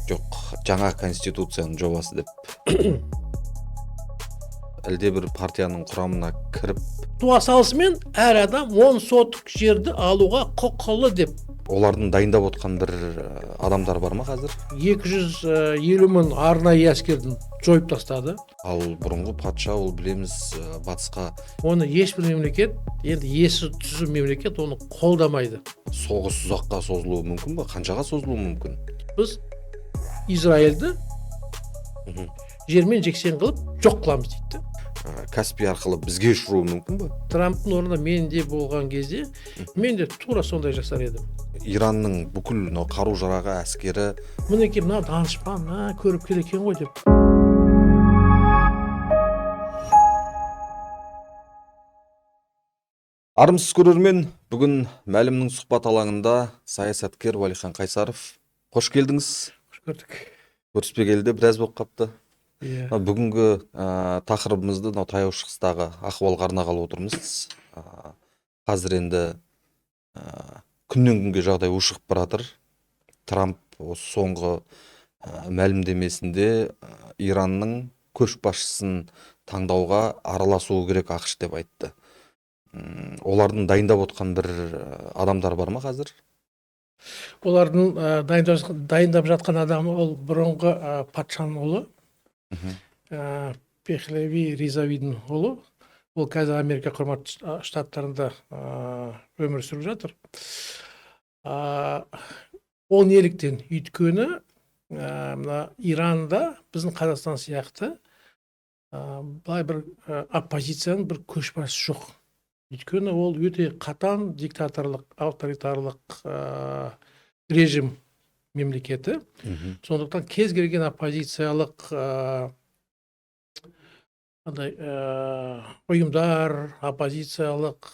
Жоқ, жаңа конституцияның жобасы деп. Әлде бір партияның құрамына кіріп, туа салысымен әр адам 10 сотық жерді алуға құқылы деп. олардың дайындап отқан бір адамдар бар ма қазір? 250 мың арнайы әскердің жойып тастады. Ал бұрынғы патша, ол білеміз, батысқа Оны ешбір мемлекет, енді есі түзу мемлекет оны қолдамайды. соғыс ұзаққа созылуы мүмкін ба? Қаншаға созылуы мүмкін? Біз Израильді жермен жексен қылып жоқ қыламыз дейді. Каспий арқылы бізге ұшыруы мүмкін ба? Трамптың орнында менде болған кезде мен де тура сондай жасар едім. Иранның бүкіл қару-жарағы, әскері Мінекей мына данышпан, көріп келе екен ғой деп. Армысыз көрермен, бүгін Мәлімнің сұхбат алаңында саясаткер Уәлихан Қайсаров. Қош келдіңіз. Қош көрдік. Көріспегелі біраз болып қапты. Иә. Бүгінгі тақырыбымызды таяу шығыстағы ахуалға арнағалы отырмыз. Қазір енді күннен күнге жағдай ушығып баратыр. Трамп осы соңғы мәлімдемесінде Иранның көшбасшысын таңдауға араласуы керек ақш деп айтты. Олардың дайындап отқан бір адамдар бар ма қазір? Олардың дайындап жатқан адамы ол бұрынғы патшаның ұлы, Пехлеви Ризавидің ұлы. Ол қазір Америка құрама штаттарында өмір сүріп жатыр. Ол неліктен? Өйткені Иранда біздің Қазақстан сияқты былай бір оппозицияның бір көшбасшысы жоқ. Өйткені ол өте қатаң диктаторлық, авторитарлық режим мемлекеті. Сондықтан кез келген оппозициялық ұйымдар, оппозициялық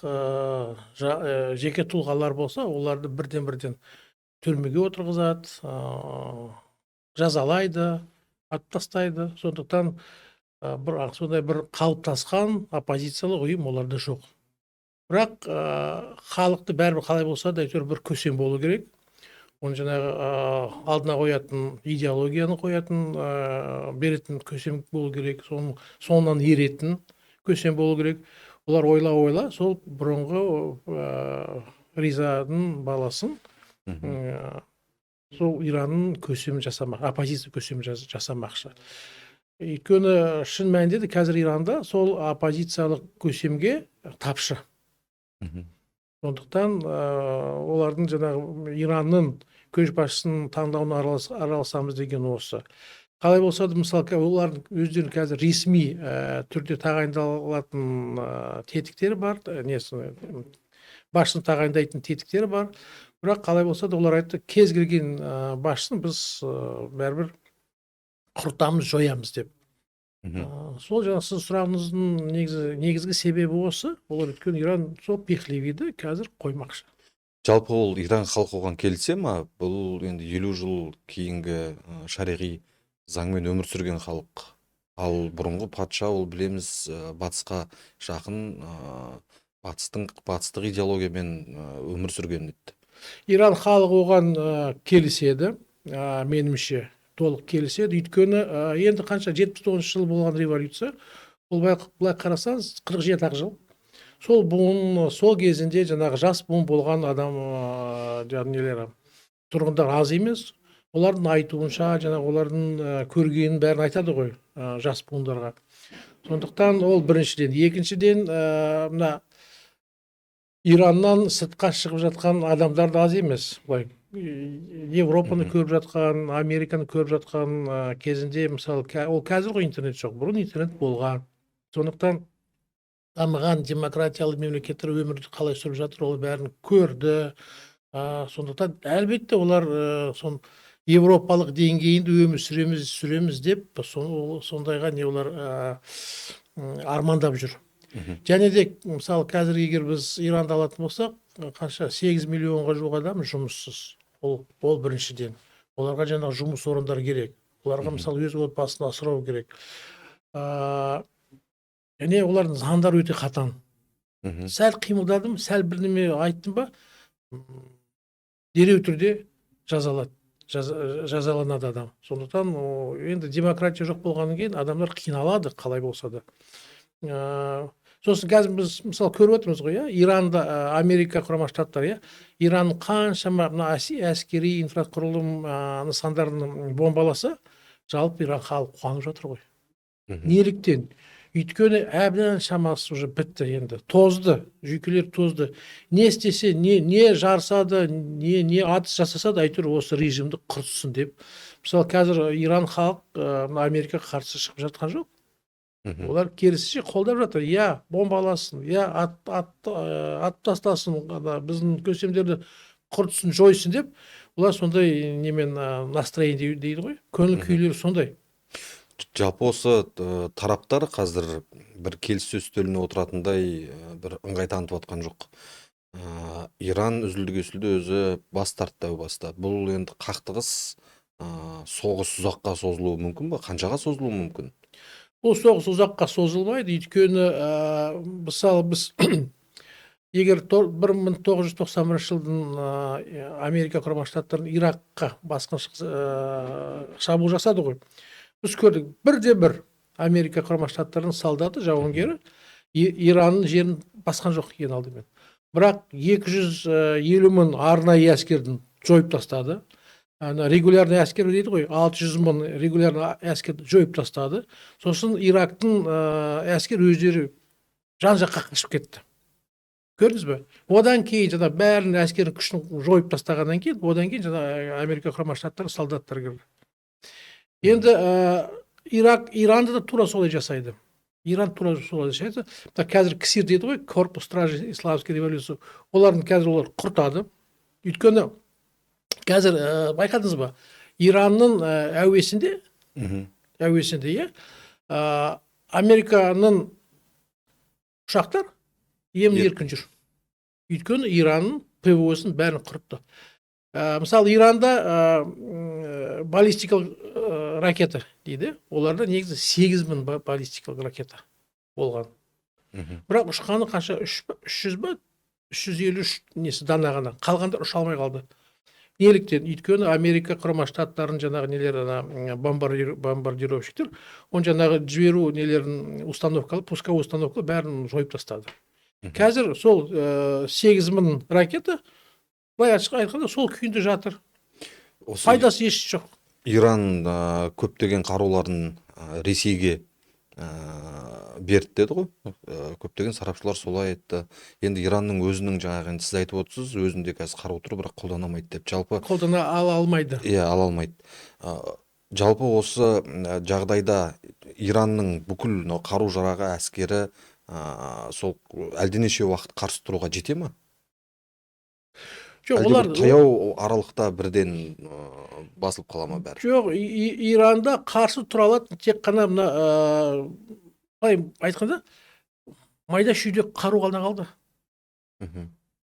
жеке тұлғалар болса, оларды бірден түрмеге отырғызады, жазалайды, атып тастайды. Сондықтан сондай бір қалыптасқан оппозициялық ұйым оларда жоқ. Бірақ халықты бәрібір қалай болса да бір көсем болу керек. Оны жаңағы алдына қоятын идеологияны қоятын, беретін көсем болу керек. Соңынан еретін көсем болу керек. Олар ойла, сол бұрынғы Ризаның баласын сол Иранның көсемін жасамақ, оппозиция көсемін жасамақшы. Өйткені шын мәнінде де қазір Иранда сол оппозициялық көсемге тапшы. Сондықтан олардың жаңағы Иранның көшбасшысының таңдауына араласамыз деген осы. Қалай болса да, мысалы, олардың өздерінің қазір ресми түрде тағайындалатын тетіктері бар, басшыны тағайындайтын тетіктері бар. Бірақ қалай болса да, олар айтты, кез келген басшыны біз бәрібір құртамыз, жоямыз деп. Сол жаңа сіз сұрағыңыздың негізгі себебі осы. Олар өткен Иран сол Пехлевиді қазір қоймақшы. Жалпы ол Иран халқы оған келісе ма? Бұл енді 50 жыл кейінгі шариғи заңмен өмір сүрген халық. Ал бұрынғы патша, ол білеміз, батысқа жақын, батыстық идеологиямен өмір сүрген еді. Иран халқы оған келіседі, менімше толық келіседі. Өйткені енді қанша 79 жыл болған революция, ол былай қарасаңыз 47 жыл. Сол кезінде жаңағы жас буын болған адам тұрғындар аз емес. Олардың айтуынша, жаңағы олардың көргенін бәрін айтады ғой жас буындарға. Сондықтан ол біріншіден. Екіншіден, мына Ираннан сыртқа шығып жатқан адамдар да аз емес. Европаны көріп жатқан, Американы көріп жатқан кезінде, мысалы, ол қазір ғой интернет жоқ, бұрын интернет болған. Сондықтан дамыған демократиялы мемлекеттер өмірді қалай сүріп жатыр, ол бәрін көрді. Сондықтан әлбетте олар европалық деңгейінде өмір сүреміз деп сондайға не олар армандап жүр. Және де, мысалы, қазір егер біз Иранды алатын болсақ, қанша 8 миллионға жуық адам жұмыссыз. Ол біріншіден. Оларға жаңағы жұмыс орындары керек. Оларға, мысалы, өз отбасын асырау керек. Және олардың заңдары өте қатаң. Сәл қимылдадым, сәл бірдеме айттым ба, дереу түрде жазалады. жазаланады адам. Сондықтан енді демократия жоқ болғаннан кейін адамдар қиналады қалай болса да. Сосын қазір біз мысалы көріп отырмыз ғой, Иранда Америка құрама штаттары, Иранның қаншама мына әскери инфрақұрылым нысандарын бомбаласа, жалпы Иран халық қуанып жатыр ғой. Неліктен? Өйткені әбден шамасы уже бітті енді. Тозды, жүйкелер тозды. Не істесе, не жарсады, не атыс жасаса да әйтеуір осы режимді құртсын деп. Мысалы қазір Иран халық Америкаға қарсы шығып жатқан жоқ. Олар керісінше қолдап жатыр. Бомбаласын, ат тастасын, біздің көсемдерді құртсын, жойсын деп. Олар сондай немен настроение дейді ғой. Көңіл күйлері сондай. Жалпы осы тараптар қазір бір келіссөз үстеліне отыратындай бір ыңғай танытып жатқан жоқ. Иран үзілді-кесілді өзі бас тартты баста. Бұл енді қақтығыс, соғыс ұзаққа созылуы мүмкін ба? Қаншаға созылуы мүмкін? Бұл соғыс ұзаққа созылмайды. Өйткені мысалы біз егер 1991 жылдың Америка құрама штаттарының Иракқа шабуыл жасады ғой. Біз көрдік, бірде-бір Америка құрама штаттарының солдаты, жауынгері Иранның жерін басқан жоқ ең алдымен. Бірақ 250 мың арнайы әскердің жойып тастады. Регулярный әскер дейді ғой, 600 мың регулярный әскерді жойып тастады. Сосын Ирактың әскер өздері жан-жаққа қашып кетті. Көрдіңіз бе? Одан кейін бәрін әскердің күшін жойып тастағаннан кейін, одан кейін Америка құрама штаттары солдаттар кірді. Енді Иранды да тура солай жасайды. Иран тура солай жасайды. Қазір КСИР дейді ғой, корпус стражи исламской революции. Олардың қазір олар құртады. Өйткені қазір байқадыңыз ба? Иранның әуесінде, Американың ұшақтар емін-еркін жүр. Өйткені Иранның ПВО-сын бәрін құртты. Мысалы, Иранда баллистикалық ракета дейді. Оларда негізі 8000 баллистикалық ракета болған. Бірақ ұшқаны қанша? 300 ба? 353 несі дана ғана. Қалғандар ұша алмай қалды. Неліктен? Өйткені Америка құрама штаттарының жаңағы нелері, бомбардировщиктер, он жаңағы жіберу нелерін установкалы, пусковой установкалы бәрін жойып тастады. Қазір сол 8000 ракета былай ашық айтқанда сол күйінде жатыр. Пайдасы еш жоқ. Иран көптеген қаруларын Ресейге берді деді ғой. Көптеген сарапшылар солай айтты. Енді Иранның өзінің жаңағы, сіз айтып отырсыз, өзінде қазір қару тұр, бірақ қолдана алмайды деп. Жалпы қолдана алмайды. Ала алмайды. Жалпы осы жағдайда Иранның бүкіл қару-жарағы, әскері сол әлденеше уақыт қарсы тұруға жете ма? Жоқ, олар таяу аралықта бірден басылып қала ма бәрі? Жоқ, Иранда қарсы тұра алады, тек қана айтқанда майда шүйде қару ғана қалды.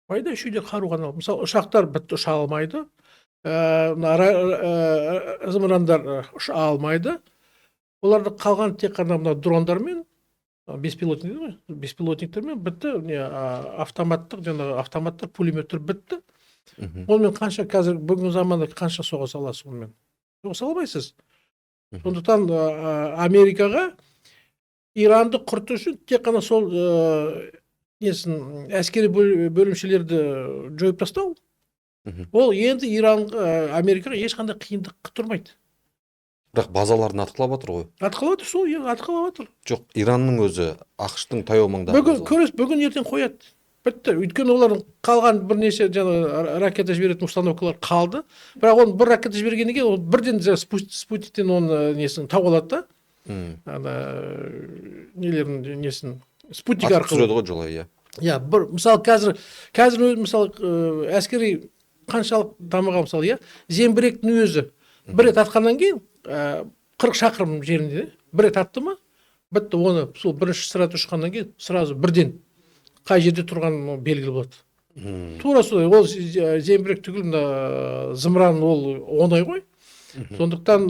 Майда шүйде қару ғана қалды. Мысалы, ұшақтар бітті, ұша алмайды. Зымырандар ұша алмайды. Оларды қалған тек қана дрондармен, беспилотниктермен бітті. Автоматтар, пулеметтер бітті. Онымен қанша қазір бүгінгі заманда қанша соғыса аласыз онымен? Соғыса алмайсыз. Сондықтан Америкаға Иранды құрту үшін тек қана сол әскери бөлімшелерді жойып тастау. Ол енді Америкаға ешқандай қиындық тұрмайды. Бірақ базаларын атқылап жатыр ғой. Атқылап жатыр, сол атқылап жатыр. Жоқ, Иранның өзі ақш-тың таяу маңдағы. Бүгін ертең қояды. Бітті. Өйткені олардың қалған бірнеше ракета жіберетін установкалар қалды. Бірақ оны бір ракета жібергеннен кейін ол бірден спутниктен оның несін тауып алады да. Нелерін несін спутник арқылы. Атып түсіреді ғой жолай, мысалы қазір мысалы әскери қаншалық дамыған, мысалы зеңбіректің өзі бір рет атқаннан кейін 40 шақырым жерінде бір рет атты ма, бітті. Оны сол бірінші сырат ұшқаннан кейін сразу бірден қай жерде тұрған белгілі болады. Тура солай. Ол зеңбірек түгіл зымыран ол оңай ғой. Сондықтан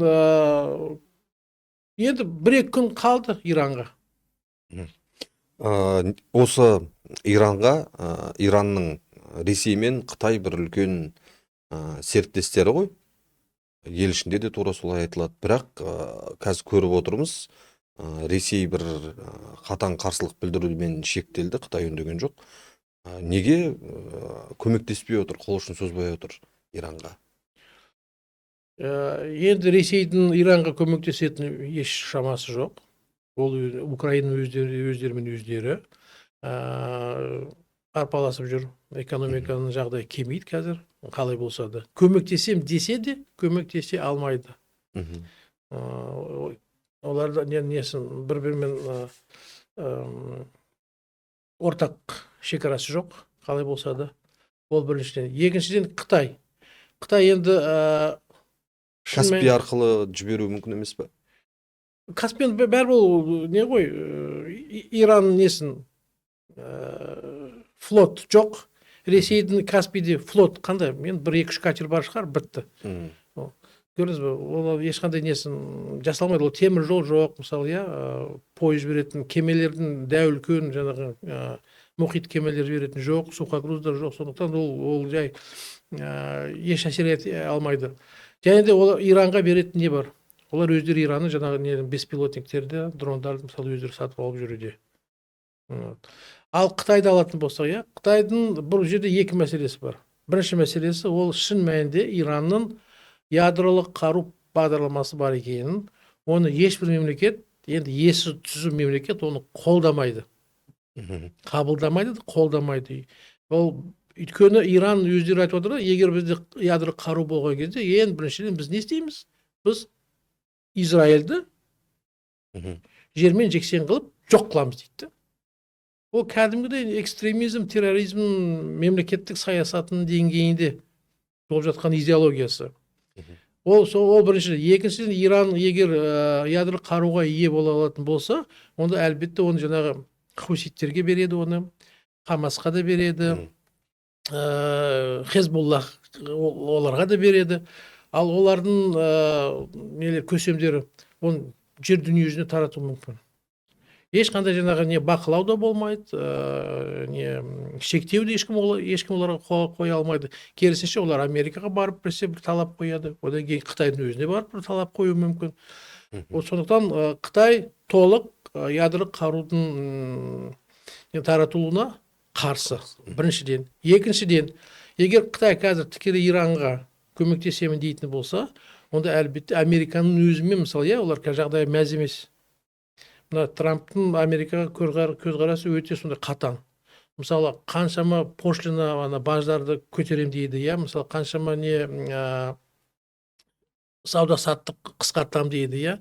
енді 1-2 күн қалды Иранға. Осы Иранға Иранның Ресей мен Қытай бір үлкен серіктестері ғой. ел ішінде де тура солай айтылады. Бірақ қазір көріп отырмыз, Ресей бір қатаң қарсылық білдірумен шектелді, Қытай үндеген жоқ. Неге көмектеспей отыр, қол ұшын созбай отыр Иранға? Енді Ресейдің Иранға көмектесетін еш шамасы жоқ. Ол Украинаның өздерімен өздері арпаласып жүр. Экономиканың жағдайы келмейді қазір. Қалай болса да. Көмектесем десе де, көмектесе алмайды. Оларда несін бір-бірімен ортақ шекарасы жоқ. Қалай болса да. Ол біріншіден. Екіншіден Қытай. Қытай енді Каспий арқылы жіберу мүмкін емес пе? Каспиен бәрі ол не ғой, Иран несін флот жоқ. Ресейдің Каспийде флот қандай? Мен 1-2 катер бар шығар, бітті. Көрдіңіз бе? Ол ешқандай несін жасалмайды. Ол темір жол жоқ, мысалы, пойыз жіберетін кемелердің дәу үлкен жаңағы мұхит кемелер жіберетін жоқ, сухогруздар жоқ. Сондықтан ол жай еш әсер ете алмайды. Және де ол Иранға беретін не бар? Олар өздері Иранның жаңағы беспилотниктерді, дрондарды мысалы өздері сатып алып жүруде. Ал Қытайды алатын болсақ, Қытайдың бұл жерде екі мәселесі бар. Бірінші мәселесі ол шын мәнінде Иранның ядролық қару бағдарламасы бар екенін, оны ешбір мемлекет, енді есі түзу мемлекет оны қолдамайды. Қабылдамайды, қолдамайды. Ол өйткені Иран өздері айтып отыр, егер бізде ядролық қару болған кезде, ең біріншіден біз не істейміз? Біз Израильді жермен жексен қылып жоқ қыламыз дейді. Ол кәдімгідей экстремизм, терроризм мемлекеттік саясатының деңгейінде болып жатқан идеологиясы. Ол бірінші. Екіншіден, Иран егер ядролық қаруға ие бола алатын болса, онда әлбетте оны жаңағы хуситтерге береді, оны Хамасқа да береді, Хезболлах оларға да береді. Ал олардың көсемдері оны жер дүниежүзіне тарату мүмкін. Ешқандай жаңағы не бақылау да болмайды, не шектеу де ешкім оларға қоя алмайды. Керісінше олар Америкаға барып бірсе бір талап қояды. Одан кейін Қытайдың өзіне барып бір талап қою мүмкін. Сондықтан Қытай толық ядролық қарудың таратылуына қарсы. Біріншіден. Екіншіден, егер Қытай қазір тікелей Иранға көмектесемін дейтін болса, онда әлбетте Американың өзімен, мысалы, олар жағдай мәз емес. Мына Трамптың Америкаға көзқарасы өте сондай қатаң. Мысалы, қаншама пошлина баждарды көтерем дейді, мысалы, қаншама сауда саттық қысқартам дейді,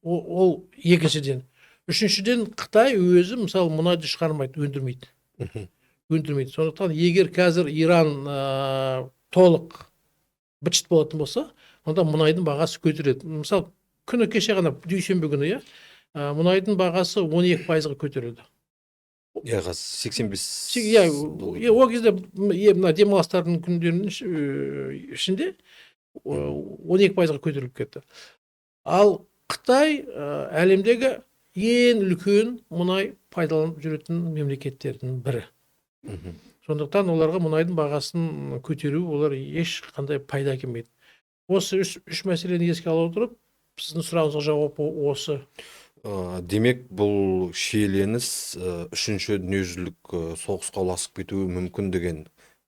ол екіншіден. Үшіншіден, Қытай өзі, мысалы, мұнайды шығармайды, өндірмейді. Сондықтан, егер қазір Иран толық бітшіт болатын болса, онда мұнайдың бағасы көтереді. Мысалы, күні кеше ғана дүйсенбі күні, мұнайдың бағасы 12%-ға көтерілді. Қазір 85. Ол кезде демалыстардың күндерінің ішінде 12%-ға көтеріліп кетті. Ал Қытай әлемдегі ең үлкен мұнай пайдаланып жүретін мемлекеттердің бірі. Сондықтан оларға мұнайдың бағасын көтеру, олар ешқандай пайда әкелмейді. Осы үш мәселені еске ала отырып, сіздің сұрағыңызға жауап осы. Демек, бұл шиеленіс үшінші дүниежүзілік соғысқа ұласып кетуі мүмкін деген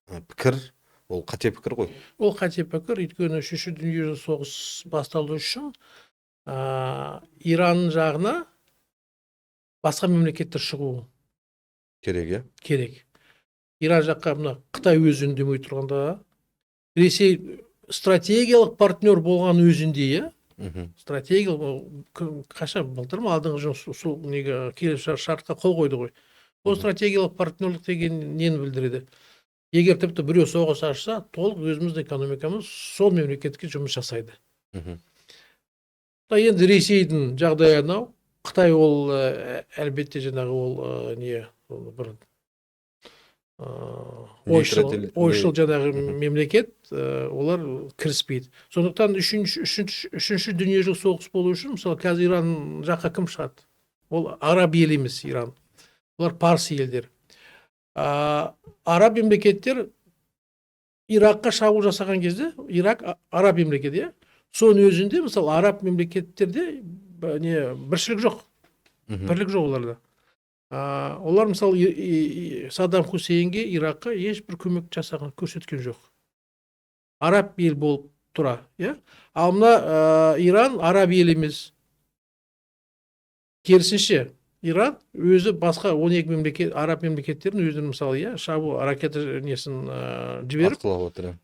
пікір, ол қате пікір ғой? Ол қате пікір, өйткені үшінші дүниежүзілік соғыс басталу үшін Иранның жағына басқа мемлекеттер шығу керек, керек. Иран жаққа мына Қытай өзі үндемей тұрғанда, Ресей стратегиялық партнер болған өзінде, стратегиялық қаша былтыр ма алдыңғы сол келесі шартқа қол қойды ғой. Ол стратегиялық партнерлік деген нені білдіреді? Егер тіпті біреу соғыс ашса, толық өзіміздің экономикамыз сол мемлекетке жұмыс жасайды. Енді Ресейдің жағдайы анау, Қытай ол әлбетте жаңағы ол бір ойшыл жаңағы мемлекет, олар кіріспейді. Сондықтан үшінші дүниежүзілік соғыс болу үшін, мысалы, қазір Иран жаққа кім шығады? Ол араб ел емес Иран. Олар парсы елдер. Араб мемлекеттер Иракқа шабуыл жасаған кезде, Ирак араб мемлекеті, иә. Соның өзінде, мысалы, араб мемлекеттерде не біршілік жоқ, Мгм. бірлік жоқ оларда. Олар, мысалы, Саддам Хусейнге, Иракқа ешбір көмек жасаған, көрсеткен жоқ. Араб ел болып тұра, иә. Ал мына Иран араб ел емес. Керісінше, Иран өзі басқа 12 мемлекет, араб мемлекеттерін өзінің, мысалы, иә, шабуыл ракета несін жіберіп, Атқылап отыр, иә.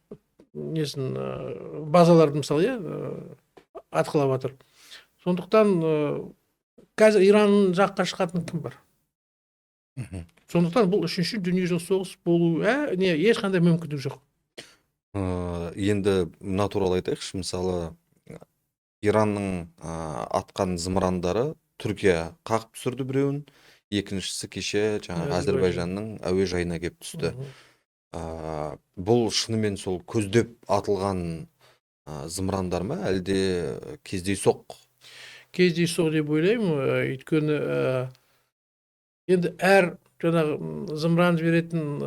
несін базаларды, мысалы, иә, атқылап жатыр. Сондықтан қазір Иранның жаққа шығатын кім бар? Мгм. Сондықтан бұл үшінші дүниежүзілік соғыс болу ешқандай мүмкіндік жоқ. Енді мына туралы айтайықшы, мысалы, Иранның атқан зымырандары Түркия қағып түсірді біреуін, екіншісі кеше жаңағы Әзербайжанның әуежайына келіп түсті. Бұл шынымен сол көздеп атылған зымырандар ма, әлде кездейсоқ? Кездейсоқ деп ойлаймын, өйткені енді әр жаңағы зымыран жіберетін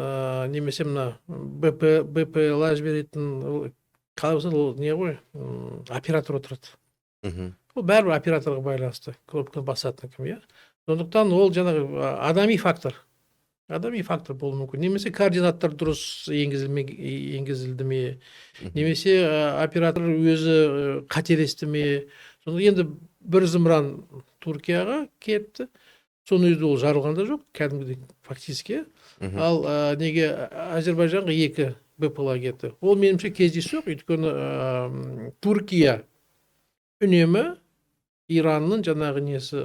немесе мына БПЛА жіберетін қалай болса ол не ғой, оператор отырады. Мгм. Ол бәрібір операторға байланысты, кнопканы басатын кім, иә. Сондықтан ол жаңағы адами фактор болуы мүмкін. Немесе координаттар дұрыс енгізілді ме, немесе оператор өзі қателесті ме. Сонда енді бір зымыран Түркияға кетті, соның өзі ол жарылған да жоқ, кәдімгідей фактически. Ал неге Әзербайжанға 2 БПЛА кетті. Ол меніңше кездейсоқ, өйткені Түркия үнемі Иранның жаңағы несі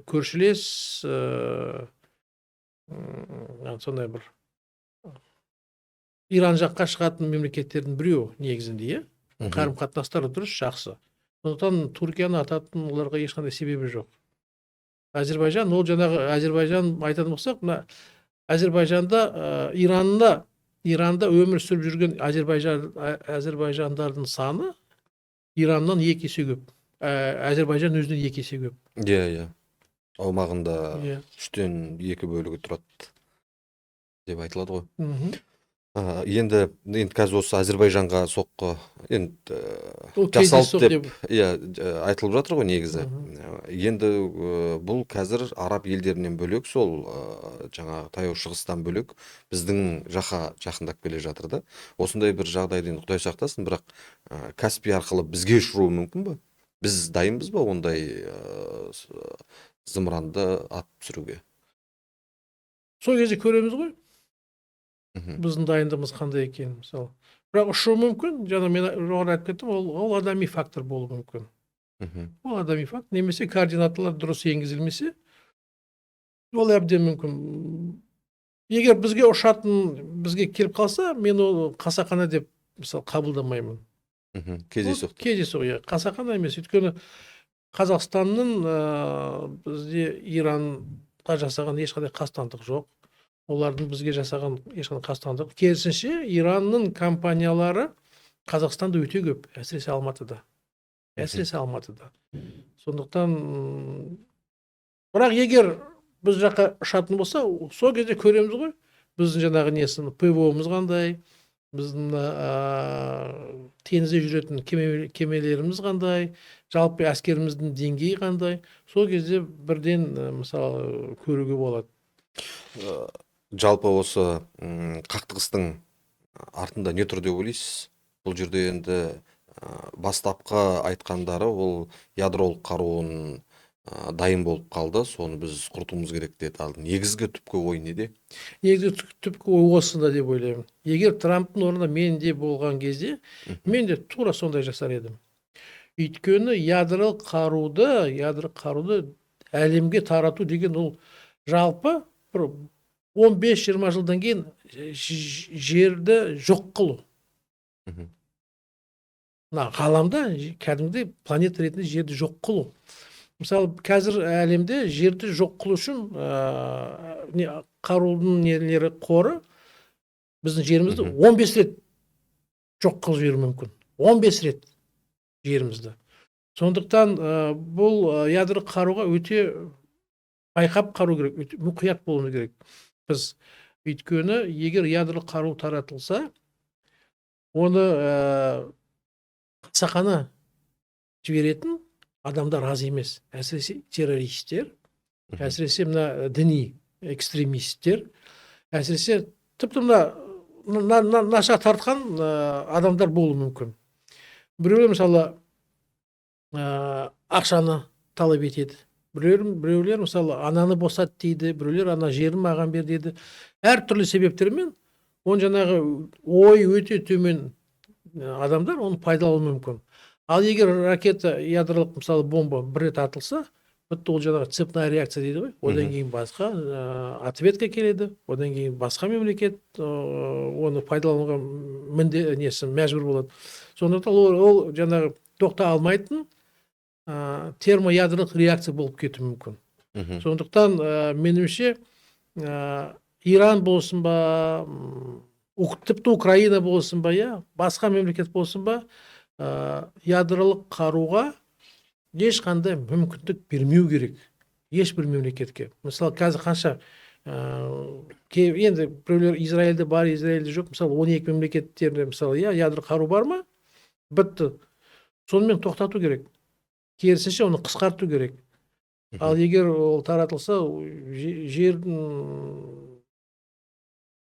көршілес сондай бір Иран жаққа шығатын мемлекеттердің біреуі негізінде, иә. Қарым қатынастары дұрыс, жақсы. Сондықтан Түркияны ататын оларға ешқандай себебі жоқ. Әзербайжан, ол жаңағы Әзербайжан айтатын болсақ, мына Әзербайжанда Иранда өмір сүріп жүрген әзербайжандардың саны Ираннан 2 есе көп. Әзербайжан өзінен 2 есе көп. Иә. Аумағында 3-тен 2 бөлігі тұрады деп айтылады ғой. Енді қазір осы Әзербайжанға соққы жасалды деп айтылып жатыр ғой негізі. Енді бұл қазір араб елдерінен бөлек, сол жаңағы таяу шығыстан бөлек біздің жаққа жақындап келе жатыр да. Осындай бір жағдайды енді Құдай сақтасын, бірақ Каспий арқылы бізге ұшыруы мүмкін бе? Біз дайынбыз ба ондай зымыранды атып түсіруге? Сол кезде көреміз ғой. Біздің дайындығымыз қандай екенін, мысалы. Бірақ ұшуы мүмкін, жаңа мен жоғары айтып кеттім, ол адами фактор болуы мүмкін. Ол адами фактор, немесе координаталар дұрыс енгізілмесе, ол әбден мүмкін. Егер бізге келіп қалса, мен ол қасақана деп мысалы қабылдамаймын. Кездейсоқ, иә, қасақана емес. Өйткені Қазақстанның бізде Иранға жасаған ешқандай қастандық жоқ. Олардың бізге жасаған ешқандай қастандық. Керісінше, Иранның компаниялары Қазақстанда өте көп, әсіресе Алматыда. Сондықтан, бірақ егер біз жаққа ұшатын болса, сол кезде көреміз ғой, біздің жаңағы несін, ПВО-мыз қандай, біздің теңізде жүретін кемелеріміз қандай, жалпы әскеріміздің деңгейі қандай, сол кезде бірден мысалы көруге болады. Жалпы осы қақтығыстың артында не тұр деп ойлайсыз? Бұл жерде енді бастапқы айтқандары ол ядролық қаруын дайын болып қалды, соны біз құртуымыз керек деді. Ал негізгі түпкі ой неде? Негізгі түпкі ой осында деп ойлаймын. Егер Трамптың орнында мен де болған кезде, мен де тура сондай жасар едім. Өйткені ядролық қаруды әлемге тарату деген ол жалпы 15-20 жылдан кейін жерді жоқ қылу. Ғаламда кәдімгідей планета ретінде жерді жоқ қылу. Мысалы, қазір әлемде жерді жоқ қылу үшін қарудың нелері қоры біздің жерімізді 15 рет жоқ қылып жіберуі мүмкін. 15 рет жерімізді. Сондықтан бұл ядролық қаруға өте байқап қару керек, өте мұқият болуымыз керек. Біз өйткені егер ядролық қару таратылса, оны қасақана жіберетін адамдар аз емес. Әсіресе террористер, әсіресе мына діни экстремисттер, әсіресе тіпті мына наша тартқан адамдар болуы мүмкін. Біреулер мысалы ақшаны талап етеді. Біреулер мысалы ананы босат дейді, біреулер ана жерін маған бер дейді. Әртүрлі себептермен оны жаңағы ой өте төмен адамдар оны пайдалануы мүмкін. Ал егер ракета ядролық мысалы бомба бір рет атылса, бітті, ол жаңағы цепная реакция дейді ғой. Одан кейін басқа ответка келеді, одан кейін басқа мемлекет оны пайдалануға мәжбүр болады. Сондықтан ол жаңағы тоқта алмайтын термоядролық реакция болып кетуі мүмкін. Сондықтан меніңше Иран болсын ба, тіпті Украина болсын ба, басқа мемлекет болсын ба, ядролық қаруға ешқандай мүмкіндік бермеу керек. Ешбір мемлекетке. Мысалы, қазір қанша енді біреулер Израильде бар, Израильде жоқ. Мысалы, 12 мемлекеттерде мысалы, ядролық қару бар ма? Бітті. Сонымен тоқтату керек. Керісінше оны қысқарту керек. Ал егер ол таратылса, жердің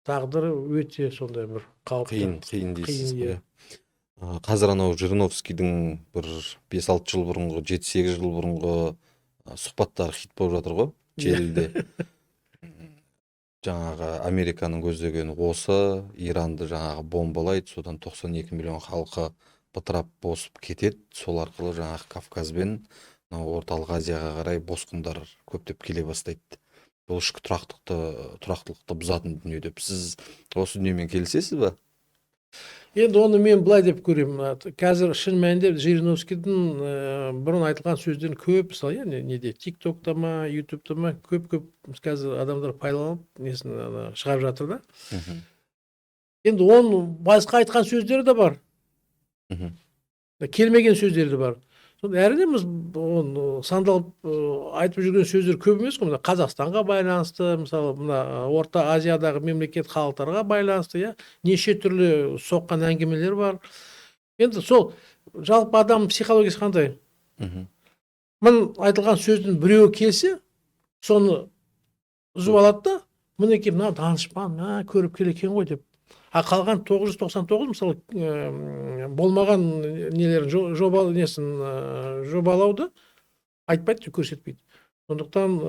тағдыры өте сондай бір қауіпті. Қиын дейсіз ғой. Қазір анау Жириновскийдің бір 5-6 жыл бұрынғы, 7-8 жыл бұрынғы сұхбаттары хит болып жатыр ғой, желіде. Жаңағы Американың көздегені осы, Иранды жаңағы бомбалайды, содан 92 миллион халқы бытырап босып кетеді. Сол арқылы жаңағы Кавказбен орталық Азияға қарай босқындар көптеп келе бастайды. Бұл ішкі тұрақтылықты бұзатын дүние деп. Сіз осы дүниемен келісесіз ба? Енді оны мен былай деп көремін. Қазір шын мәнінде Жириновскийдің бұрын айтылған сөздерін көп, мысалы, неде, TikTok'та ма, YouTube'та ма, көп қазір адамдар пайдаланып, несін шығарып жатыр да. Енді оның басқа айтқан сөздері де бар. Келмеген сөздері де бар. Әрине біз сандалып айтып жүрген сөздер көп емес қой. Қазақстанға байланысты, мысалы, Орта Азиядағы мемлекет халықтарға байланысты, неше түрлі соққан әңгімелер бар. Енді сол жалпы адам психологиясы қандай? Мен айтылған сөздің біреуі келсе, соны үзіп алады да, мінекей мына данышпан, көріп келекен ғой деп. Қалған 999 мысалы болмаған нелерін жобалауды айтпайды, көрсетпейді. Сондықтан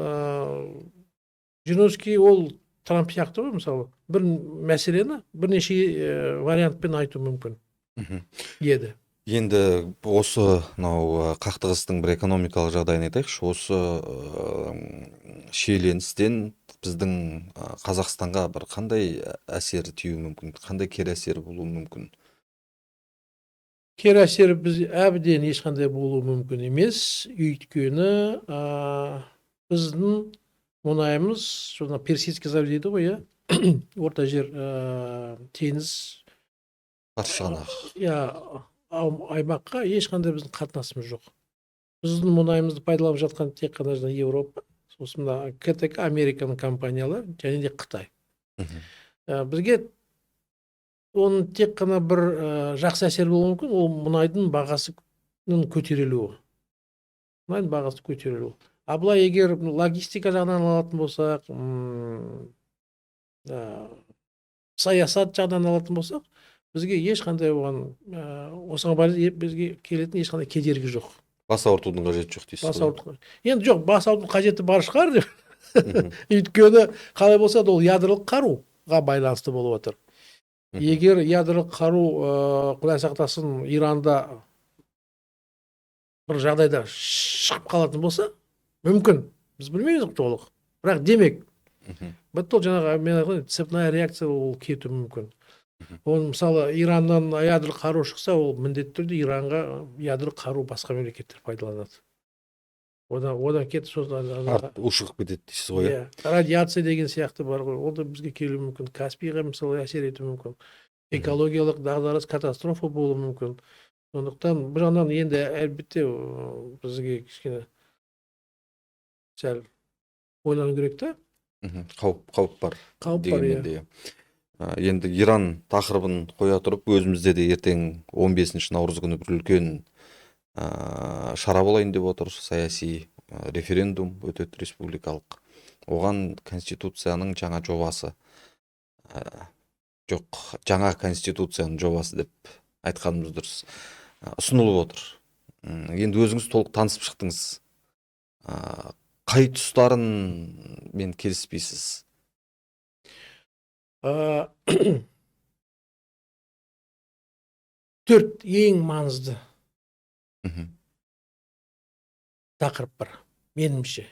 Жириновский ол Трамп сияқты ғой, мысалы, бір мәселені бірнеше вариантпен айту мүмкін еді. Енді осы қақтығыстың бір экономикалық жағдайын айтайықшы. Осы шиеленістен біздің Қазақстанға бір қандай әсері тиюі мүмкін, қандай кері әсері болуы мүмкін? Кері әсері біз әбден ешқандай болуы мүмкін емес. Өйткені біздің мұнайымыз, Персидский залив дейді ғой, орта жер теңіз аймаққа ешқандай біздің қатынасымыз жоқ. Біздің мұнайымызды пайдаланып жатқан тек қана Европа, сосын КТК, Американың компаниялар және де Қытай. Бізге оның тек қана бір жақсы әсер болуы мүмкін, ол мұнайдың бағасының көтерілуі. А былай егер логистика жағынан алатын болсақ, саясат жағынан алатын болсақ, бізге ешқандай осыған байланысты бізге келетін ешқандай кедергі жоқ. Бас ауыртудың қажеті жоқ дейсіз. Енді жоқ, бас ауыртудың қажеті бар шығар деп. Өйткені қалай болса да ол ядролық қаруға байланысты болып отыр. Егер ядролық қару, Құдай сақтасын, Иранда бір жағдайда шығып қалатын болса, мүмкін. Біз білмейміз толық. Бірақ демек, бітті ол жаңағы мен айтқан цепная реакция ол кетуі мүмкін. Ол мысалы Ираннан ядролық қару шықса, ол міндетті түрде Иранға ядролық қару басқа мемлекеттер пайдаланады. Одан кетіп сосын ушығып кетеді дейсіз ғой. Радиация деген сияқты бар ғой. Ол да бізге келуі мүмкін. Каспийға мысалы әсер етуі мүмкін. Экологиялық дағдарыс, катастрофа болуы мүмкін. Сондықтан бір жағынан енді әлбетте бізге кішкене сәл ойлану керек та. Қауіп бар. Қауіп бар, иә. Енді Иран тақырыбын қоя тұрып, өзімізде де ертең 15 наурыз күні бір үлкен шара болайын деп отыр. Саяси референдум өтеді республикалық. Оған конституцияның жаңа жобасы, жоқ, жаңа конституцияның жобасы деп айтқанымыз дұрыс, ұсынылып отыр. Енді өзіңіз толық танысып шықтыңыз. Қай тұстарын мен келіспейсіз? Төрт ең маңызды Мгм. тақырып бар, меніңше.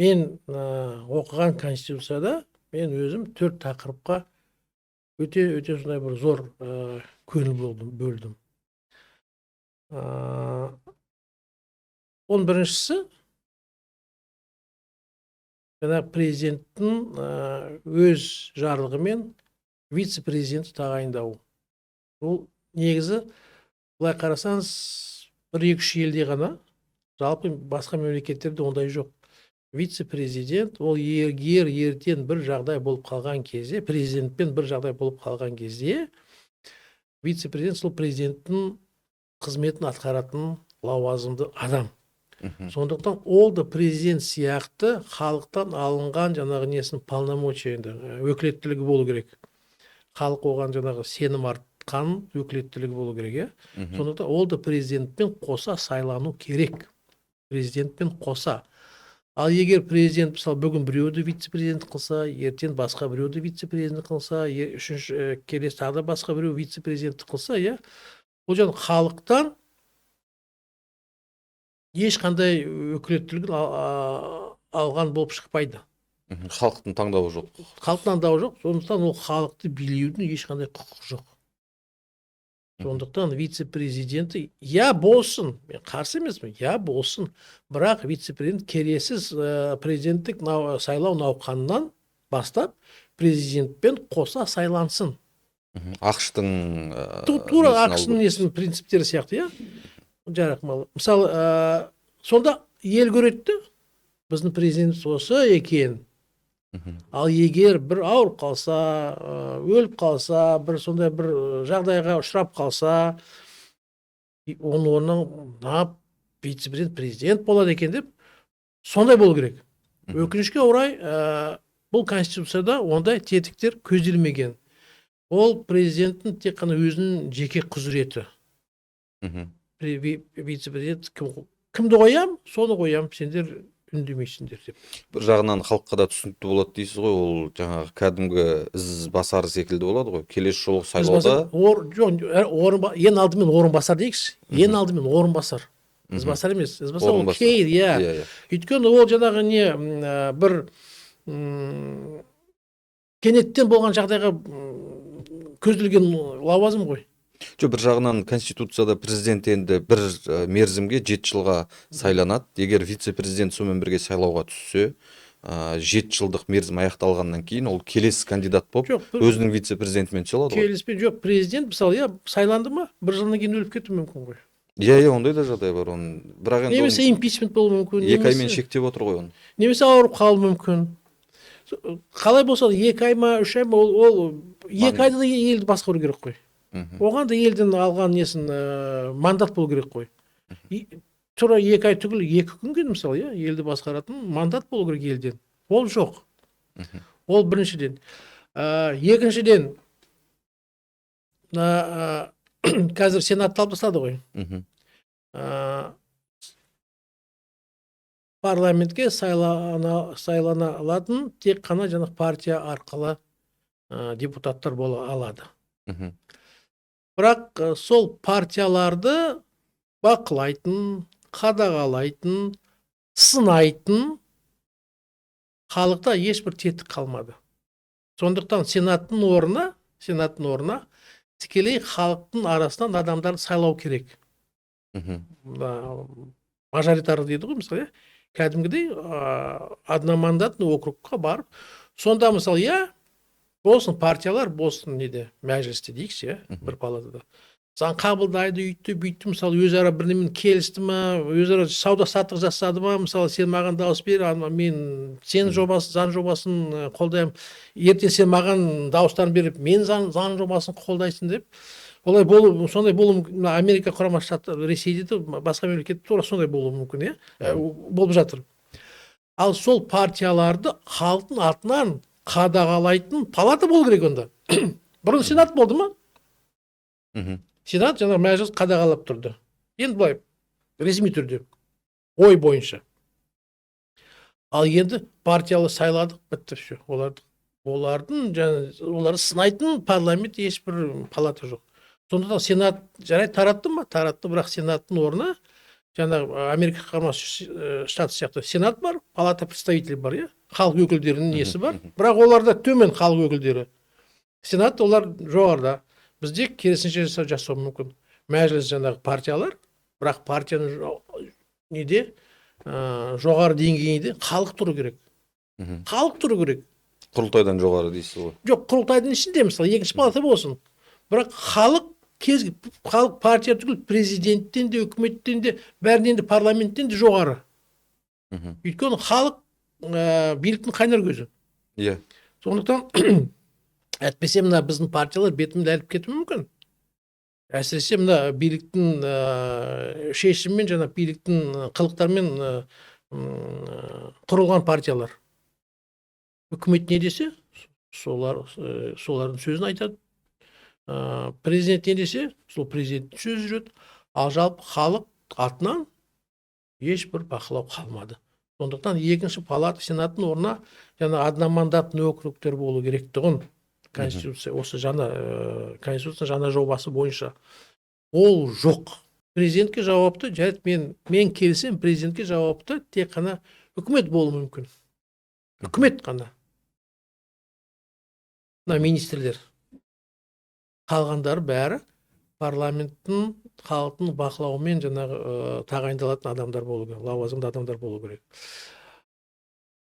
Мен оқыған конституцияда мен өзім төрт тақырыпқа өте сондай бір зор көңіл бөлдім. Оның біріншісі жаңағы президенттің өз жарлығымен вице-президент тағайындауы. Ол негізі былай қарасаңыз 1-2 елде ғана, жалпы басқа мемлекеттерде ондай жоқ. Вице-президент ол егер ертең бір жағдай болып қалған кезде, президентпен бір жағдай болып қалған кезде, вице-президент сол президенттің қызметін атқаратын лауазымды адам. Сондықтан ол да президент сияқты халықтан алынған жаңағы несін полномочия, өкілеттілігі болу керек. Халық оған жаңағы сенім артқан өкілеттілігі болу керек, Сондықтан ол да президентпен қоса сайлану керек. Президентпен қоса. Ал егер президент мысалы бүгін біреуді вице-президент қылса, ертең басқа біреуді вице-президент қылса, үшінші келесі тағы да басқа біреу вице-президент қылса, ол жаңағы халықтан ешқандай өкілеттілігін алған болып шықпайды. Халықтың таңдауы жоқ. Халықтың таңдауы жоқ, сондықтан ол халықты билеудің ешқандай құқығы жоқ. Сондықтан вице-президенті болсын, мен қарсы емеспін, болсын, бірақ вице-президент келесіз президенттік сайлау науқанынан бастап президентпен қоса сайлансын. ақш-тың Тура ақш-тың несінің принциптері сияқты, жарақмалы. Мысалы, сонда ел көреді, біздің президент осы екен. Ал егер бір ауырып қалса, өліп қалса, бір сондай бір жағдайға ұшырап қалса, оның орнына вице-президент президент болады екен деп, сондай болу керек. Өкінішке орай, бұл конституцияда ондай тетіктер көзделмеген. Ол президенттің тек қана өзінің жеке құзыреті. Вице-президент кімді қоям, соны қоям, сендер үндемейсіңдер деп. Бір жағынан халыққа да түсінікті болады дейсіз ғой, ол жаңағы кәдімгі ізбасар секілді болады ғой. Келесі жолғы сайлауда ең алдымен орынбасар дейікші. Ең алдымен орынбасар. Ізбасар емес. Ізбасар ол кейл, Өйткені ол жаңағы бір кенеттен болған жағдайға көзделген лауазым ғой. Бір жағынан конституцияда президент енді бір мерзімге 7 жылға сайланады. Егер вице-президент сонымен бірге сайлауға түссе, 7 жылдық мерзім аяқталғаннан кейін ол келесі кандидат болып өзінің вице-президентімен түсе алады ғой. Келіспен жоқ, президент мысалы сайланды ма, 1 жылдан кейін өліп кетуі мүмкін ғой. Ондай да жағдай бар. Бірақ енді немесе импичмент болуы мүмкін. 2 аймен шектеп отыр ғой оны. Немесе ауырып қалуы мүмкін. Қалай болса 2 ай ма, 3 ай ма, ол 2 айда да елді басқару керек қой. Оған да елден алған несін мандат болу керек қой. Тура 2 ай түгіл 2 күнге мысалы, елді басқаратын мандат болу керек елден. Ол жоқ. Ол біріншіден. Екіншіден, қазір сенат алып тастады ғой. Парламентке сайлана алатын тек қана жаңағы партия арқылы депутаттар бола алады. Бірақ сол партияларды бақылайтын, қадағалайтын, сынайтын халықта ешбір тетік қалмады. Сондықтан сенаттың орнына тікелей халықтың арасынан адамдарды сайлау керек. Мажоритарлы дейді ғой, мысалы, кәдімгідей одномандатный округқа барып, сонда мысалы, болсын партиялар, болсын мәжілісте дейікші, бір палатада. заң қабылдайды, үйтті бүйтті, мысалы өзара бірдемені келісті ма, өзара сауда саттық жасады ма, мысалы сен маған дауыс бер, мен сен заң жобасын қолдаймын, ертең сен маған дауыстарын беріп мен заң жобасын қолдайсың деп. Сондай болу мүмкін. Америка құрама штаттары, Ресейде де басқа мемлекетте тура сондай болуы мүмкін, болып жатыр. Ал сол партияларды халықтың атынан қадағалайтын палата болу керек онда. Бұрын сенат болды ма? Сенат жаңа мәжіліс қадағалап тұрды. Енді былай ресми түрде ой бойынша. Ал енді партиялы сайладық, бітті все. Оларды сынайтын парламент ешбір палата жоқ. Сондықтан сенат жарайды таратты ма? Таратты, бірақ сенаттың орнына жаңа Америка құрама штаты сияқты сенат бар, палата представителей бар, халық өкілдерінің несі бар. Бірақ оларда төмен халық өкілдері. Сенат олар жоғарыда. Бізде керісінше жасау мүмкін. Мәжіліс жаңағы партиялар, бірақ партияның жоғары деңгейінде халық тұру керек. Халық тұру керек. Құрылтайдан жоғары дейсіз ғой. Жоқ, құрылтайдың ішінде мысалы екінші палата болсын. Бірақ халық партия түгіл президенттен де, үкіметтен де, бәрінен де, парламенттен де жоғары. Өйткені халық биліктің қайнар көзі. Иә. Сондықтан әйтпесе мына біздің партиялар бетімді әліп кетуі мүмкін. Әсіресе мына биліктің шешіммен, жаңа биліктің қылықтармен құрылған партиялар. Үкімет не десе, солардың сөзін айтады. Президент не десе, сол президенттің сөзі жүреді. Ал жалпы халық атынан ешбір бақылау қалмады. Сондықтан екінші палата сенаттың орнына жаңа одномандатный округтер болу керектігін Конституция, осы Конституция жаңа жобасы бойынша ол жоқ. Президентке жауапты, жарайды, мен келсем, президентке жауапты тек қана үкімет болуы мүмкін. Үкімет қана. Мына министрлер. Қалғандары бәрі парламенттің, халықтың бақылауымен жаңағы тағайындалатын адамдар болу керек, лауазымды адамдар болу керек.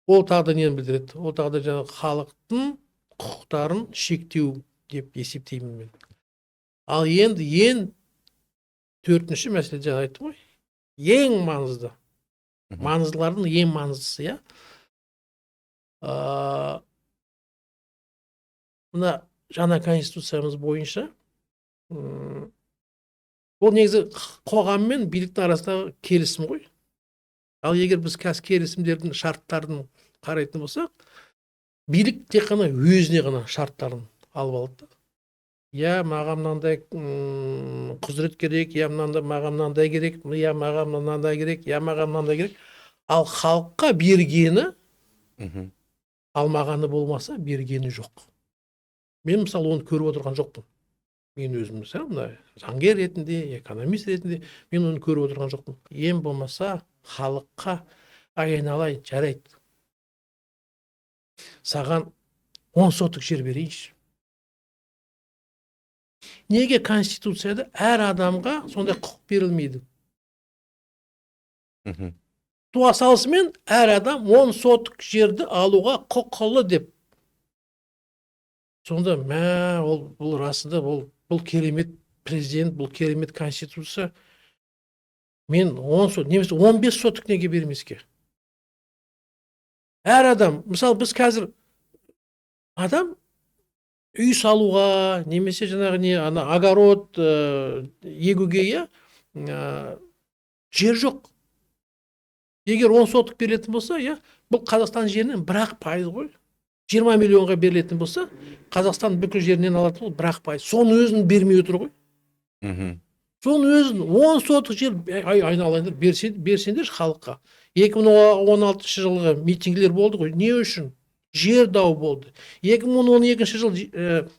Ол тағы да нені білдіреді? Ол тағы да жаңағы халықтың құқықтарын шектеу деп есептеймін мен. Ал енді төртінші мәселе жаңа айттым ғой. Ең маңызды. Маңыздылардың ең маңыздысы, мына жаңа конституциямыз бойынша ол негізі қоғам мен биліктің арасындағы келісім ғой. Ал егер біз келісімдердің шарттарын қарайтын болсақ, билік тек қана өзіне ғана шарттарын алып алды. Маған мынандай құзырет керек, маған мынандай керек, маған мынандай керек, маған мынандай керек. Ал халыққа бергені, алмағаны болмаса, бергені жоқ. Мен мысалы оны көріп отырған жоқпын. Мен өзім заңгер ретінде, экономист ретінде мен оны көріп отырған жоқпын. Ең болмаса халыққа айналайын, жарайды. Саған 10 сотық жер берейінші. Неге Конституцияда әр адамға сондай құқық берілмейді? Туа салысымен әр адам 10 сотық жерді алуға құқылы деп. Сонда бұл расында бұл керемет президент, бұл керемет конституция. Мен 10 сотық, немесе 15 сотық неге бермеске? Әр адам, мысалы біз қазір адам үй салуға, немесе жаңағы огород егуге жер жоқ. Егер 10 сотық берілетін болса, бұл Қазақстан жерінен 1% ғой. 20 миллионға берілетін болса, Қазақстан бүкіл жерінен алатын бол 1%. Соны өзін бермей отыр ғой. Соны өзін 10 сотық жер айналайындар берсеңдер халыққа. 2016 жылғы митингілер болды ғой. Не үшін? Жер дауы болды. 2012 жыл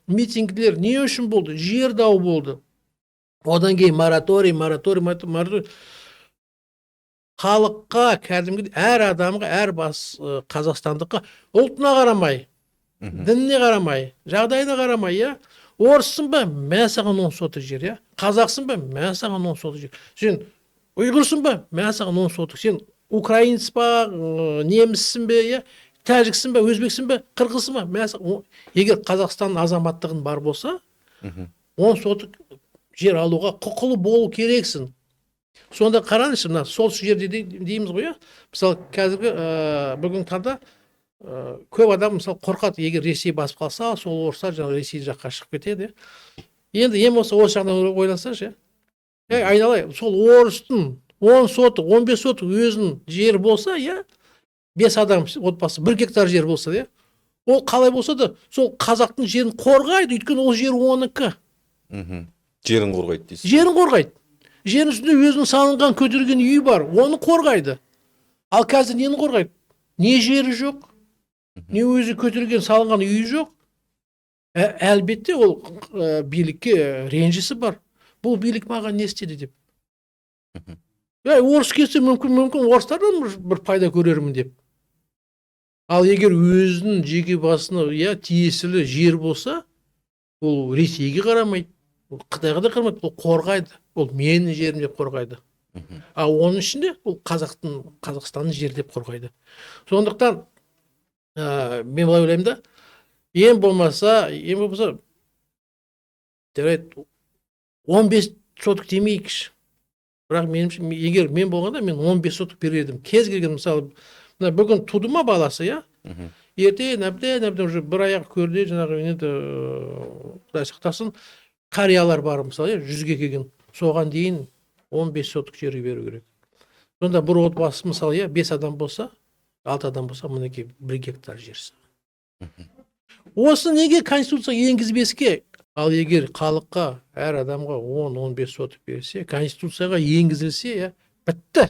митингілер не үшін болды? Жер дауы болды. Одан кейін мораторий. Халыққа, кәдімгі әр адамға, әр бас қазақстандыққа ұлтына қарамай, дініне қарамай, жағдайына қарамай, орыссың ба, мә саған 10 сотық жер, қазақсың ба, мә саған 10 сотық жер. Сен ұйғырсың ба, мә саған 10 сотық. Сен украинец па, неміссің бе, тәжіксің ба, өзбексің ба, қырғызсың ба, мә саған. Егер Қазақстан азаматтығын бар болса, 10 сотық жер алуға құқылы болу керексің. Сонда қараңызшы, мына солтүстік жерде дейміз ғой, мысалы қазіргі бүгінгі таңда көп адам мысалы қорқады, егер Ресей басып қалса, сол орыстар жаңағы Ресей жаққа шығып кетеді. Енді ең болса осы жағынан ойлансашы, айналайын, сол орыстың 10 сотық, 15 сотық өзінің жері болса, 5 адам отбасы 1 гектар жер болса, ол қалай болса да сол қазақтың жерін қорғайды, өйткені ол жер оныкі. Жерін қорғайды дейсіз. Жерін қорғайды. Жердің үстінде өзінің салынған көтерген үйі бар, оны қорғайды. Ал қазір нені қорғайды? Не жері жоқ, не өзі көтерген салынған үйі жоқ. Әлбетте ол билікке ренжісі бар. Бұл билік маған не істеді деп. Орыс келсе мүмкін орыстардан бір пайда көрермін деп. Ал егер өзінің жеке басына тиесілі жер болса, ол Ресейге қарамайды, Қытайға да қарамайды, ол қорғайды. Ол менің жерім деп қорғайды. Ал оның ішінде ол Қазақстанның жері деп қорғайды. Сондықтан мен былай ойлаймын да, ең болмаса 15 сотық демейікші. Бірақ меніңше, егер мен болғанда, мен 15 сотық берер едім. Кез келген, мысалы, бүгін туды ма баласы, ертең әбден уже бір аяқ көрде, жаңағы Құдай сақтасын, қариялар бар, мысалы, 100-ге келген. Соған дейін 15 сотық жері беру керек. Сонда бір отбасы, мысалы, 5 адам болса, 6 адам болса, мінекей 1 гектар жерсі. Осы неге Конституция енгізбеске? Ал егер халыққа, әр адамға 10-15 сотық берсе, Конституцияға енгізілсе, бітті.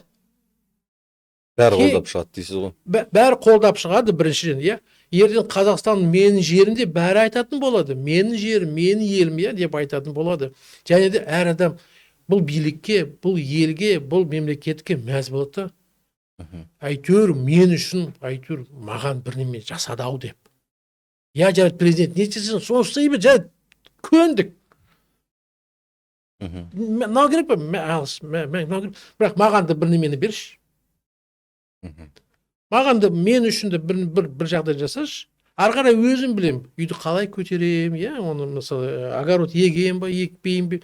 Бәрі қолдап шығады дейсіз ғой. Бәрі қолдап шығады біріншіден, ертең Қазақстан менің жерімде бәрі айтатын болады. Менің жерім, менің елім, деп айтатын болады. Және де әр адам бұл билікке, бұл елге, бұл мемлекетке мәз болады. Әйтеуір мен үшін, әйтеуір маған бір неме жасады ау деп. Жарайды, президент не істесін, соны істей ме, жарайды, көндік. Мынау керек па? Бірақ маған да бір немені берші. Маған да мен үшін де бір жағдай жасашы. Ары қарай өзім білем, үйді қалай көтерем, оны мысалы огород егем ба, екпейм бе.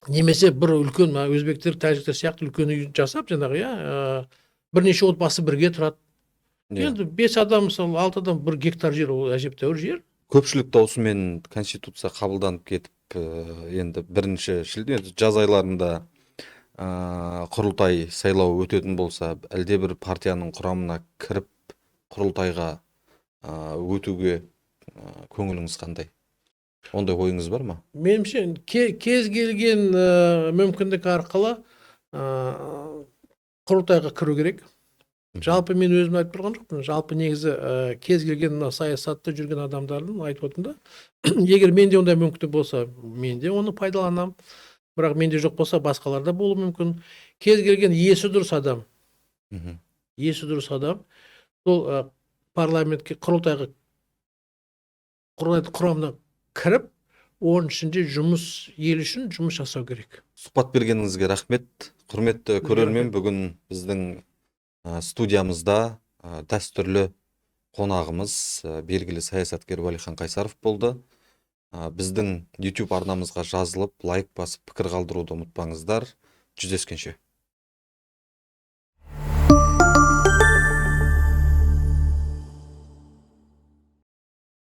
Немесе бір үлкен, өзбектер, тәжіктер сияқты үлкен үй жасап, жаңағы, бірнеше отбасы бірге тұрады. Енді 5 адам, мысалы 6 адам 1 гектар жер, ол әжептәуір жер. Көпшілік даусымен Конституция қабылданып кетіп, енді 1 шілде жаз айларында құрылтай сайлау өтетін болса, әлде бір партияның құрамына кіріп, құрылтайға өтуге көңіліңіз қандай? Ондай ойыңыз бар ма? Меніңше, кез келген мүмкіндік арқылы құрылтайға кіру керек. Жалпы мен өзім айтып тұрған жоқпын. Жалпы негізі кез келген саясатта жүрген адамдардың айтып отырмын да. Егер менде ондай мүмкіндік болса, мен де оны пайдаланам. Бірақ менде жоқ болса, басқаларда болуы мүмкін. Кез келген есі дұрыс адам, сол парламентке, құрылтайға құрамына кіріп, оның ішінде ел үшін жұмыс жасау керек. Сұхбат бергеніңізге рахмет. Құрметті көрермен, бүгін біздің студиямызда дәстүрлі қонағымыз белгілі саясаткер Уәлихан Қайсаров болды. Біздің YouTube арнамызға жазылып, лайк басып, пікір қалдыруды ұмытпаңыздар. Жүздескенше.